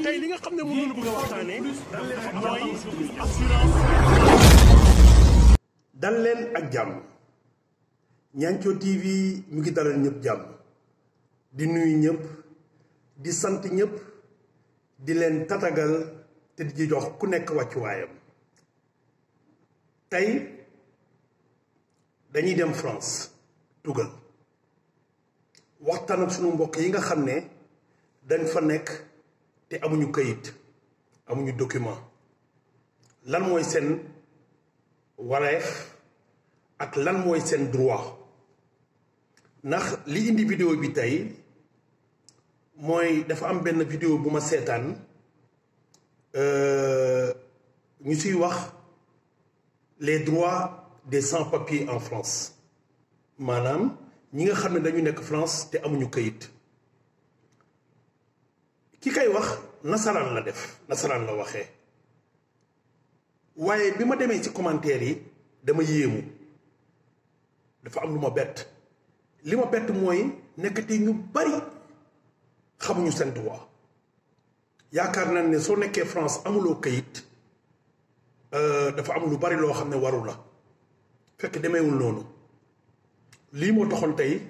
tey li nga xam ne moom la bëgg a waxtaanee mooy assurance. dal leen ak jàmm Nianthio TV mu ngi dalal ñëpp jàmm di nuyu ñëpp di sant ñëpp di leen tatagal te di jox ku nekk wàccuwaayam tey dañuy dem France tugal waxtaan ak sunu mbokk yi nga xam ne dañ fa nekk te amuñu kayit amuñu document lan mooy seen wareef ak lan mooy seen droit ndax li indi vidéo bi tey mooy dafa am benn vidéo bu ma seetaan ñu siy wax les droits des sans-papiers en France maanaam ñi nga xam ne dañu nekk France te amuñu kayit ki kay wax nasaraan la def nasaraan la waxee waaye bi ma demee ci commentaire yi dama yéemu dafa am lu ma bett li ma bett mooy nekkati ñu bari xamuñu seen droit yaakaar naa ne soo nekkee France amuloo kayit dafa am lu bari loo xam ne waru la fekk demeewul noonu lii moo taxoon tey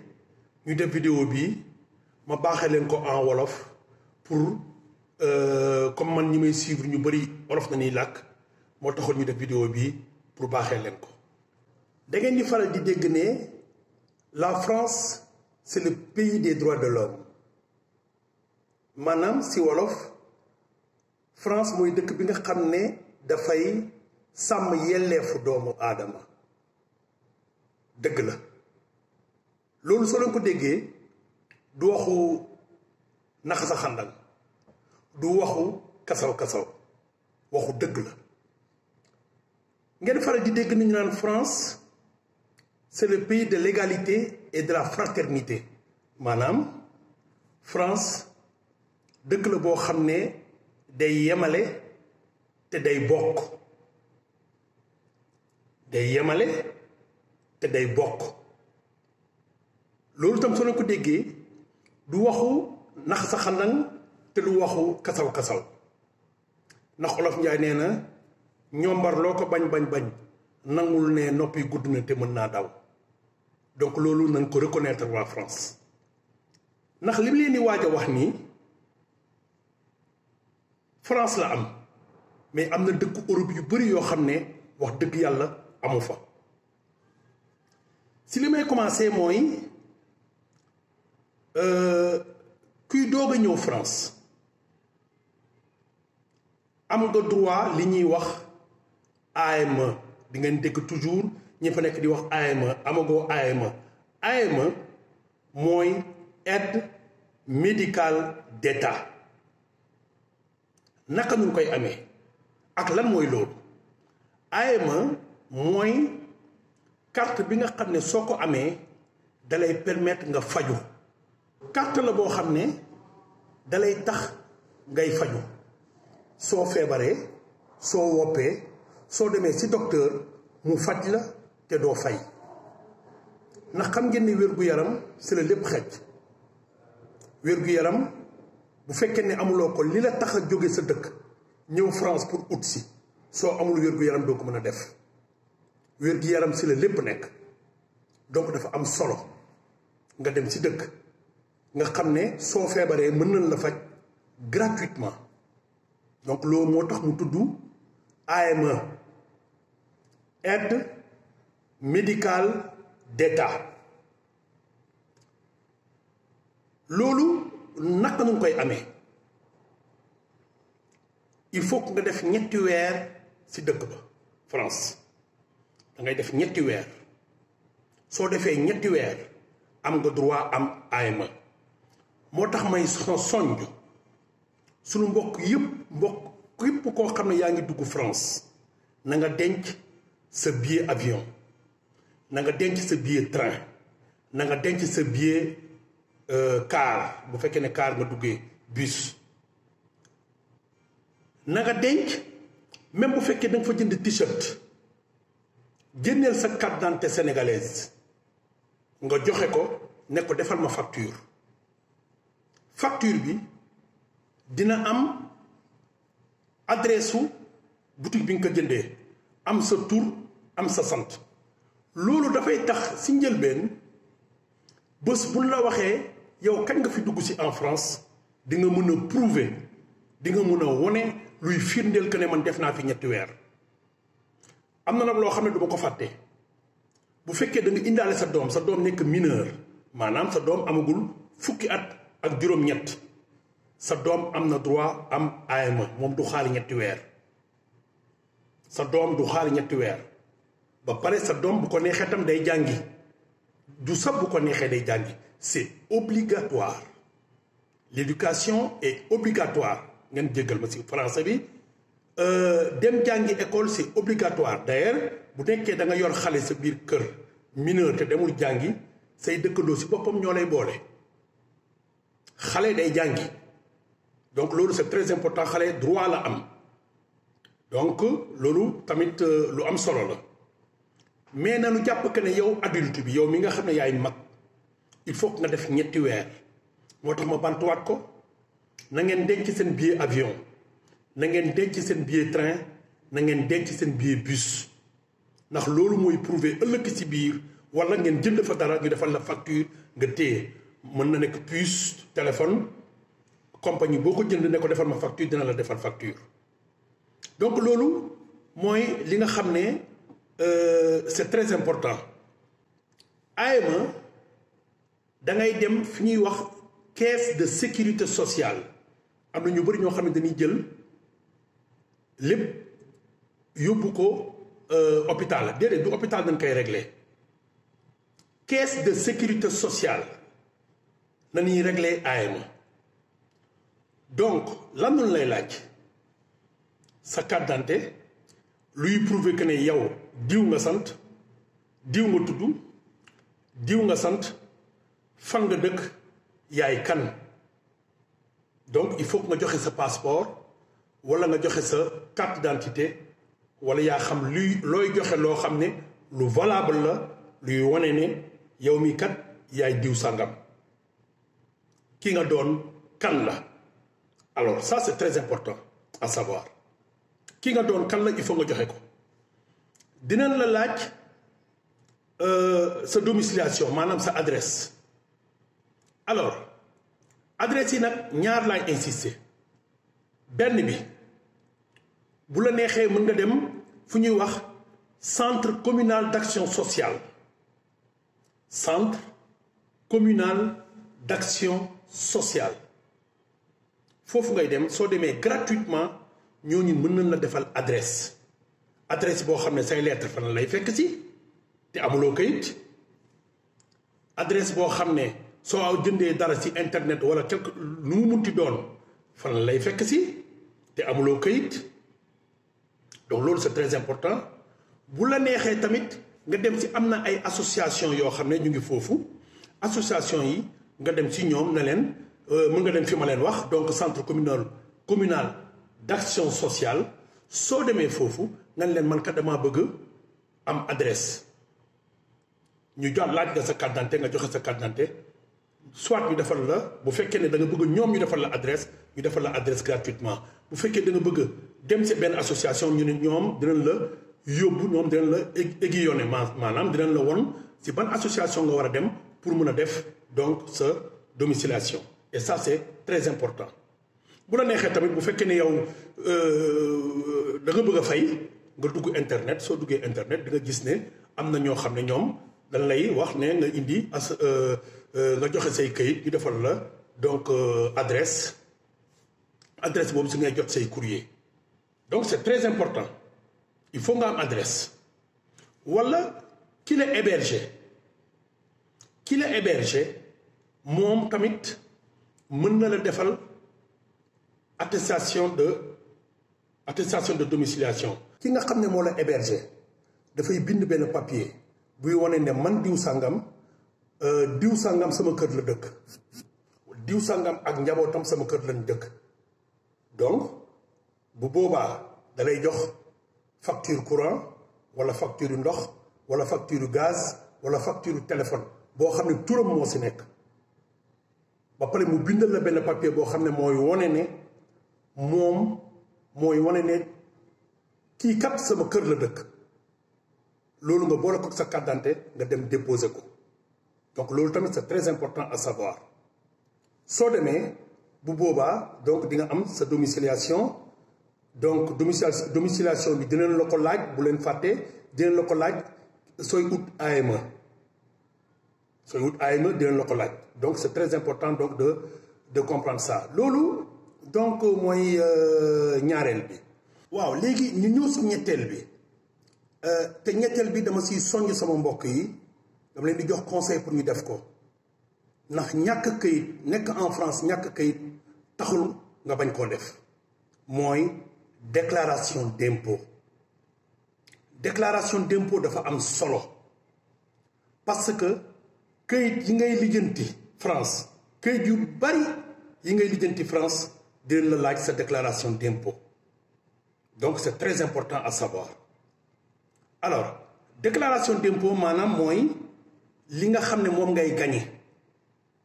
ñu def vidéo bi ma baaxee leen ko en wolof pour comme man ñi may suivre ñu bari wolof na ñuy làkk moo taxoon ñu def vidéo bi pour baaxee leen ko da ngeen di faral di dégg ne la France c'est le pays des droits de l'homme maanaam si wolof France mooy dëkk bi nga xam ne dafay sàmm yelleefu doomu aadama dëgg la loolu soo leen ko déggee du waxu naxasa xandal du waxu kasaw-kasaw waxu dëgg la ngeen faral di dégg ni ñu naan France c'est le pays de l'égalité et de la fraternité maanaam France dëkk la boo xam ne day yemale te day bokk day yemale te day bokk loolu tam soo leen ko déggee du waxu nax sa xandan te du waxu kasaw-kasaw ndax olof njaay nee na ñombar loo ko bañ nangul ne noppi gudd na te mën naa daw donc loolu nañ ko reconnaître waa France ndax li mu leen di waaj a wax nii France la am mais am na dëkku Europe yu bari yoo xam ne wax dëgg yàlla amu fa si li may commencer mooy kuy doog a ñëw France am nga droit li ñuy wax AME di ngeen dégg toujours ñi fa nekk di wax AME amagoo AME mooy aide médicale d'État naka ñu koy amee ak lan mooy loolu AME mooy carte bi nga xam ne soo ko amee dalay permettre nga faju carte la boo xam ne dalay tax ngay faju soo feebaree soo woppee soo demee ci docteur mu faj la te doo fay ndax xam ngeen ne wér-gu-yaram ci la lépp xej wér-gu-yaram bu fekkee ne amuloo ko li la tax a jóge sa dëkk ñëw France pour ut si soo amul wér-gu-yaram doo ko mën a def wér-gu-yaram ci la lépp nekk donc dafa am solo nga dem ci dëkk nga xam ne soo feebaree mën nañ la faj gratuitement donc loolu moo tax mu tudd AME aide médicale d'État loolu naka ñu koy amee il faut que nga def ñetti weer ci dëkk ba France da ngay def ñetti weer soo defee ñetti weer am nga droit am AME moo tax may sonj suñu mbokk yëpp koo xam ne yaa ngi dugg France na nga denc sa billet avion na nga denc sa billet train na nga denc sa billet car bu fekkee ne car nga duggee bus na nga denc même bu fekkee da nga fa jënd t-shirt génneel sa carte d'identité sénégalaise nga joxe ko ne ko defal ma facture bi dina am adresse su boutique bi nga ko jëndee am sa tur am sa sant loolu dafay tax si njëlbeen bés buñ la waxee yow kañ nga fi dugg si en France di nga mën a prouver di nga mën a wone luy firndeel que ne man def naa fi 3 weer am na nag loo xam ne du ma ko fàtte bu fekkee da nga indaale sa doom nekk mineur maanaam sa doom amagul fukki at ak juróom-ñett sa doom am na droit am AME moom du xaali 3 weer sa doom du xaali 3 weer ba pare sa doom bu ko neexee tam day jàngi du sab bu ko neexee day jàngi c'est obligatoire l'éducation est obligatoire ngeen jéggal ma si français bi dem jàngi école c'est obligatoire d'ailleurs bu nekkee da nga yor xale sa biir kër mineur te demul jàngi say dëkkandoo si boppam ñoo lay boole xale day jàngi donc loolu c'est très important xale droit la am donc loolu tamit lu am solo la mais nanu jàpp que ne yow adulte bi yow mi nga xam ne yaay mag il faut que nga def 3 weer moo tax ma bantuwaat ko na ngeen denc seen billet avion na ngeen denc seen billet train na ngeen denc seen billet bus ndax loolu mooy prouver ëllëg si biir wala ngeen jënd fa dara ñu defal la facture nga téye mën na nekk puce téléphone compagnie boo ko jënd ne ko defal ma facture dina la defal facture donc loolu mooy li nga xam ne c'est très important AME da ngay dem fi ñuy wax caisse de sécurité sociale am na ñu bëri ñoo xam ne dañuy jël lépp yóbbu ko hôpital déedéet du hôpital dañ koy régler caisse de sécurité sociale na ñuy régler AME donc lan lañ lay laaj sa carte d'identité luy prouver que ne yow diw nga sant diw nga tudd diw nga sant fan nga dëkk yaay kan donc il faut que nga joxe sa passeport wala nga joxe sa carte d'identité wala yaa xam looy joxe loo xam ne lu valable la luy wane ne yow mi kat yaay diw sàngam ki nga doon kan la alors ça c'est très important à savoir ki nga doon kan la il faut nga joxe ko dinañ la laaj sa domiciliation maanaam sa adresse alors adresse yi nag ñaar laay insister benn bi bu la neexee mën nga dem fu ñuy wax centre communal d'action sociale centre communal d'action sociale foofu ngay dem soo demee gratuitement ñooñu mën nañ la defal adresse boo xam ne say lettre fan lay fekk si te amuloo kayit adresse boo xam ne soo jëndee dara ci internet wala quelque lu mu munti doon fan lay fekk si te amuloo kayit donc loolu c'est très important bu la neexee tamit nga dem ci am na ay association yoo xam ne ñu ngi foofu association yi nga dem ci ñoom na leen mën nga dem fi ma leen wax donc centre communal d'action sociale soo demee foofu nga leen man kat damaa bëgg am adresse ñu jox laaj nga sa carte d'identité nga joxe sa carte d'identité soit ñu defal la bu fekkee ne da nga bëgg ñoom ñu defal la adresse ñu defal la adresse gratuitement bu fekkee da nga bëgg dem ci benn association ñu ne ñoom dinañ la yóbbu ñoom dinañ la aiguillonner maanaam dinañ la won ci ban association nga war a dem pour mën a def donc sa domiciliation et ça c'est très important bu la neexee tamit bu fekkee ne yow da nga bëgg a fay nga dugg internet soo duggee internet di nga gis ne am na ñoo xam ne ñoom dañ lay wax ne nga indi nga joxe say këyit ñu defal la donc adresse boobu si ngay jot say courrier donc c'est très important il faut nga am adresse wala ki la héberger moom tamit mën na la defal attestation de domiciliation. ki nga xam ne moo la héberger dafay bind benn papier buy wane ne man diw sàngam sama kër la dëkk diw sàngam ak njabootam sama kër lañ dëkk donc bu boobaa dalay jox facture courant wala facture ndox wala facture gaz wala facture téléphone boo xam ne turam moo si nekk ba pare mu bindal la benn papier boo xam ne mooy wone ne moom mooy wane ne kii kat sama kër la dëkk loolu nga boole ko sa carte d'identité nga dem déposer ko donc loolu tamit c'est très important à savoir soo demee bu boobaa donc di nga am sa domiciliation donc domiciliation bi dinañ la ko laaj bu leen fàtte dinañ la ko laaj sooy ut AME dinañ la ko laaj donc c'est très important donc de comprendre ça loolu donc mooy ñaareel bi. waaw léegi ñu ñëw si ñetteel bi te ñetteel bi dama siy soññ sama mbokk yi dama leen di jox conseil pour ñu def ko ndax ñàkk këyit nekk en France ñàkk këyit taxul nga bañ koo def mooy déclaration d'impôt. déclaration d'impôt dafa am solo parce que këyit yi ngay lijjanti France këyit yu bari yi ngay lijjanti France dinañ la laaj sa déclaration d'impôt donc c'est très important à savoir. alors déclaration d'impôt maanaam mooy li nga xam ne moom ngay gagné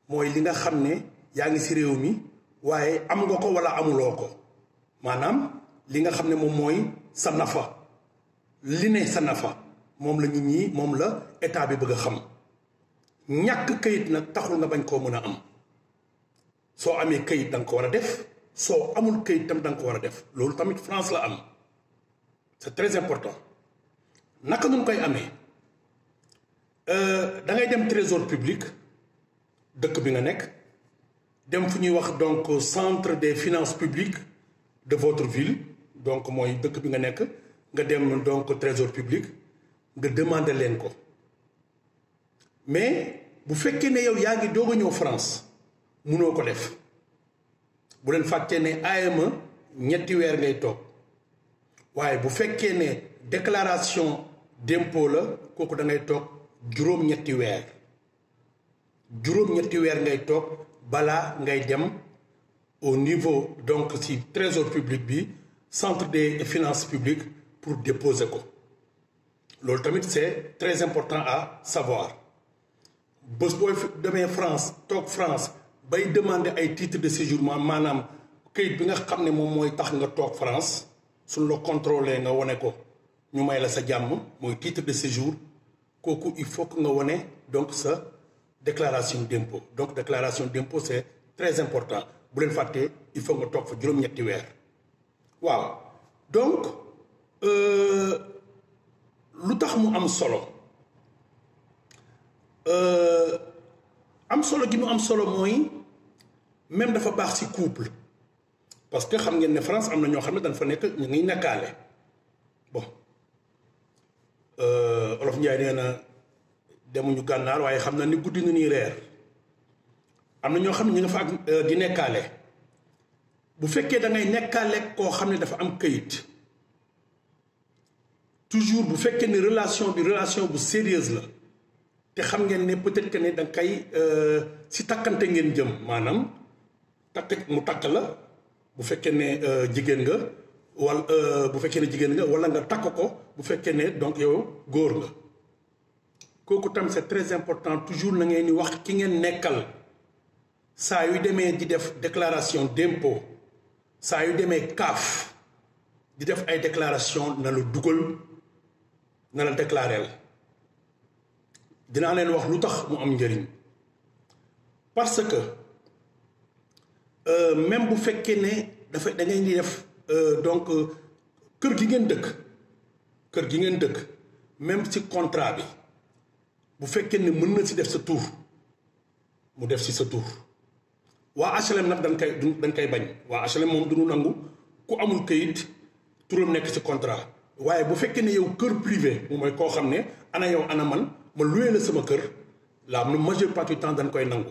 mooy li nga xam ne yaa ngi ci réew mi waaye am nga ko walla amuloo ko maanaam li nga xam ne moom mooy sa nafa li ne sa nafa moom la nit ñi moom la état bi bëgg a xam ñàkk kayit nag taxul nga bañ koo mën a am soo amee kayit da nga ko war a def soo amul kayit tam da nga ko war a def loolu tamit France la am c'est très important. naka nun koy amee da ngay dem trésor public dëkk bi nga nekk dem fu ñuy wax donc centre des finances publiques de votre ville donc mooy dëkk bi nga nekk nga dem donc trésor public nga demander leen ko mais bu fekkee ne yow yaa ngi doog a ñëw France munoo ko def bu leen fàttee ne AME ñetti weer ngay toog waaye bu fekkee ne déclaration d'impôt la kooku da ngay toog juróom-ñetti weer ngay toog balaa ngay dem au niveau donc ci trésor public bi centre des finances publiques pour déposer ko loolu tamit c'est très important à savoir bés booy demee France toog France bay demander ay titre de séjour maanaam këyit bi nga xam ne moom mooy tax nga toog France suñ la contrôler nga wane ko ñu may la sa jàmm mooy titre de séjour kooku il faut que nga wane donc sa déclaration d'impôt donc déclaration d'impôt c'est très important bu leen fàttee il faut nga toog fa juróom-ñetti weer waaw donc lu tax mu am solo gi mu am solo mooy même dafa baax ci couple parce que xam ngeen ne France am na ñoo xam ne dañ fa nekk ñu ngi nekkaale bon Olof Njaay nee na demuñu gànnaar waaye xam na ni guddi nga nii reer am na ñoo xam ne ñu nga fa ak di nekkaale bu fekkee da ngay nekkaale koo xam ne dafa am këyit toujours bu fekkee ne relation bu sérieuse la te xam ngeen ne peut-être que ne da nga koy si takkante ngeen jëm maanaam mu takk la bu fekkee ne jigéen nga wala bu fekkee ne jigéen nga wala nga takk ko bu fekkee ne donc yow góor nga kooku tam c'est très important toujours na ngeen di wax ki ngeen nekkal saa yu demee di def déclaration d'impôt saa yu demee CAF di def ay déclaration na la dugal na la déclareel dinaa leen wax lu tax mu am njëriñ parce que même bu fekkee ne dafa da ngay di def donc kër gi ngeen dëkk même ci contrat bi bu fekkee ne mën na ci def sa tur mu def ci sa tur waa HLM nag dañ koy bañ waa HLM moom duñu nangu ku amul këyit turam nekk ci contrat waaye bu fekkee ne yow kër privé mu mooy koo xam ne ana yow ana man ma loué la sama kër la majeure partie du temps dañ koy nangu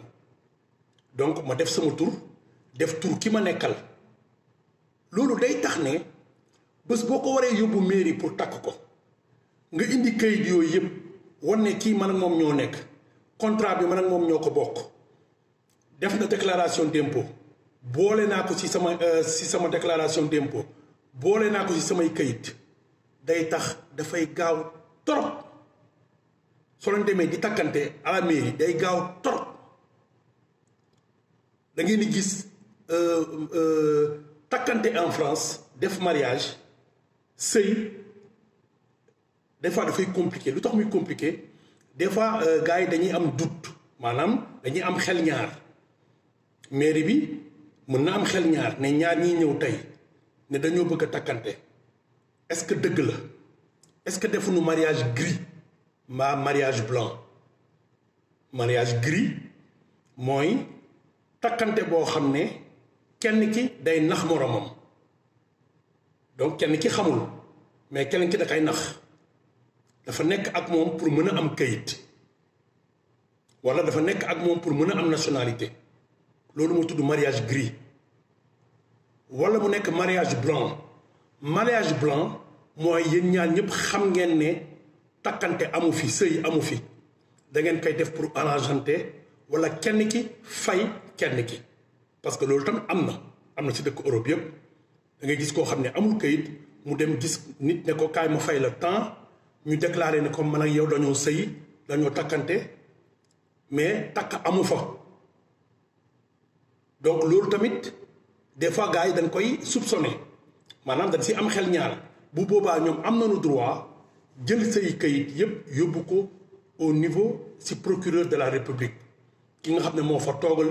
donc ma def sama tur def tur ki ma nekkal loolu day tax ne bés boo ko waree yóbbu mairie pour takk ko nga indi kayit yooyu yëpp wan ne kii man ak moom ñoo nekk contrat bi man ak moom ñoo ko bokk def na déclaration d'impôt boole naa ko ci sama déclaration d'impôt boole naa ko ci samay kayit day tax dafay gaaw trop soo leen demee di takkante à la mairie day gaaw trop da ngeen di gis takkante en France def mariage sëy des fois dafay compliqué lu tax muy compliqué des fois gars yi dañuy am doute maanaam dañuy am xel ñaar mairie bi mën na am xel ñaar ne ñaar ñiy ñëw tey ne dañoo bëgg a takkante est-ce que dëgg la est-ce que defuñu mariage gris mbaa mariage blanc mariage gris mooy takkante boo xam ne kenn ki day nax moromam donc kenn ki xamul mais kenn ki da kay nax dafa nekk ak moom pour mën a am kayit walla dafa nekk ak moom pour mën a am nationalité loolu moo tudd mariage gris walla mu nekk mariage blanc mariage blanc mooy yéen ñaar ñëpp xam ngeen ne takkante amu fi sëy amu fi da ngeen koy def pour arrangeante walla kenn ki fay kenn ki parce que loolu tam am na ci dëkk Europe yëpp da ngay gis koo xam ne amul kayit mu dem gis nit ne ko kaay ma fay la temps ñu déclaré ne comme man ak yow dañoo sëy dañoo takkante mais takk amu fa donc loolu tamit des fois gars yi dañ koy soupçonné maanaam dañ si am xel ñaar bu boobaa ñoom am nañu droit jël say kayit yëpp yóbbu ko au niveau si procureur de la république ki nga xam ne moo fa toogal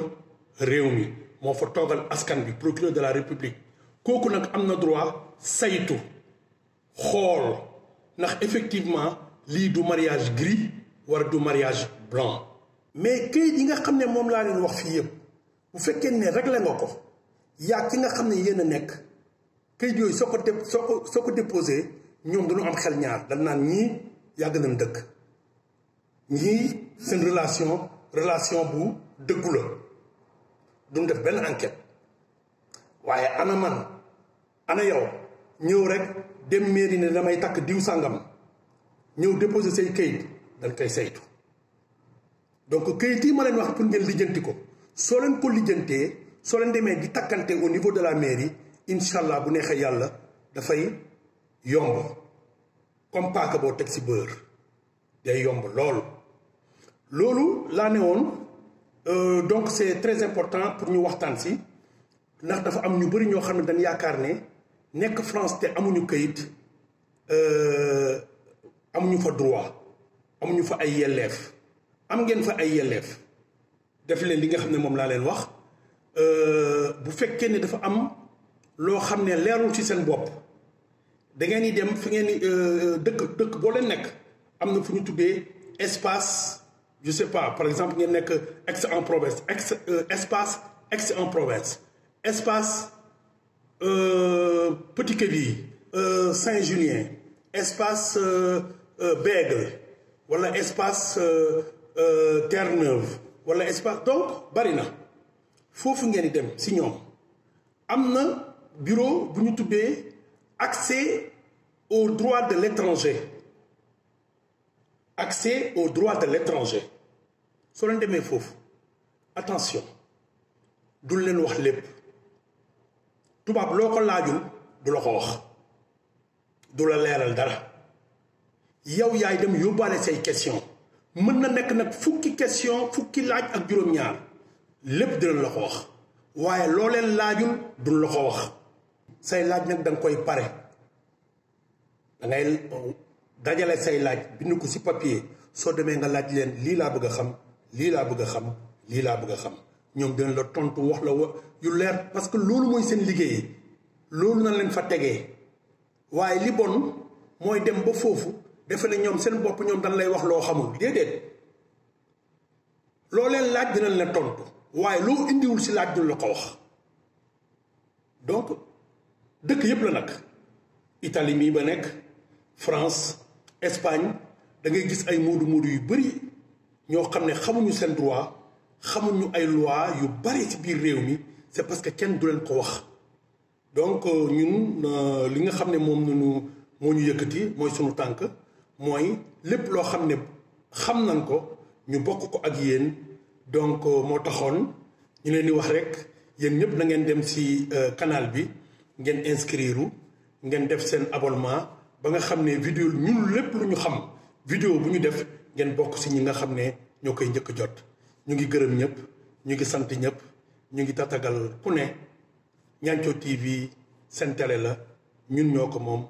réew mi moo fa toogal askan bi procureur de la république kooku nag am na droit saytu xool ndax effectivement lii du mariage gris wala du mariage blanc mais kayit yi nga xam ne moom laa leen wax fii yëpp bu fekkee ne réglé nga ko yaa ki nga xam ne yéen a nekk kayit yooyu soo ko déposé ñoom dañu am xel ñaar dañ naan ñii yàgg nañ dëkk ñii seen relation bu dëggu la duñ def benn enquête waaye ana man ana yow ñëw rek dem mairie ne damay takk diw sàngam ñëw déposer say kayit dañ koy saytu donc kayit yi ma leen wax pour ngeen lijjanti ko soo leen ko lijjantee soo leen demee di takkante au niveau de la mairie incha allah bu neexee yàlla dafay yomb comme paaka boo teg ci beurre day yomb loolu laa ne woon donc c'est très important pour ñu waxtaan si ndax dafa am ñu bëri ñoo xam ne dañ yaakaar ne nekk France te amuñu kayit amuñu fa droit amuñu fa ay yelleef am ngeen fa ay yelleef def leen li nga xam ne moom laa leen wax bu fekkee ne dafa am loo xam ne leerul ci seen bopp da ngeen di dem fi ngeen di dëkk boo leen nekk am na fu ñu tuddee espace je sais pas par exemple ngeen nekk Aix-en-Provence espace Aix-en-Provence espace Petit-Quevilly Saint-Julien espace Bègle wala espace Terre-Neuve wala espace donc bari na foofu ngeen di dem si ñoom am na bureau bu ñu tuddee accès aux droits de l'étranger accès aux droits de l'étranger soo leen demee foofu attention dul leen wax lépp tubaab loo ko laajul du la ko wax du la leeral dara yow yaay dem yóbbaale say question mën na nekk nag fukki question fukki laaj ak juróom-ñaar lépp dinañ la ko wax waaye loo leen laajul duñ la ko wax say laaj nag danga koy pare dangay dajale say laaj bind ko ci papier soo demee nga laaj leen lii laa bëgg a xam lii laa bëgg a xam lii laa bëgg a xam ñoom dinañ la tontu wax la yu leer parce que loolu mooy seen liggéey loolu na leen fa tegee waaye li bon mooy dem ba foofu defe ne ñoom seen bopp ñoom dañ lay wax loo xamul déedéet loo leen laaj dinañ la tontu waaye loo indiwul ci laaj duñ la ko wax donc dëkk yépp la nag Italie mii ba nekk France Espagne da ngay gis ay moodu yu bari ñoo xam ne xamuñu seen droit xamuñu ay loi yu bari ci biir réew mi c'est parce que kenn du leen ko wax donc ñun li nga xam ne moom moo ñu yëkkati mooy sunu tànk mooy lépp loo xam ne xam nañ ko ñu bokk ko ak yéen donc moo taxoon ñu leen di wax rek yéen ñëpp na ngeen dem ci canal bi ngeen inscrire ngeen def seen abonnement ba nga xam ne vidéo ñun lépp lu ñu xam vidéo bu ñu def ngeen bokk ci ñi nga xam ne ñoo koy njëkk jot ñu ngi gërëm ñëpp ñu ngi sant ñëpp ñu ngi tatagal ku ne Nianthio TV seen télé la ñun ñoo ko moom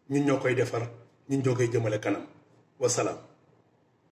ñun ñoo koy defar ñun ñoo koy jëmale kanam wasalaam.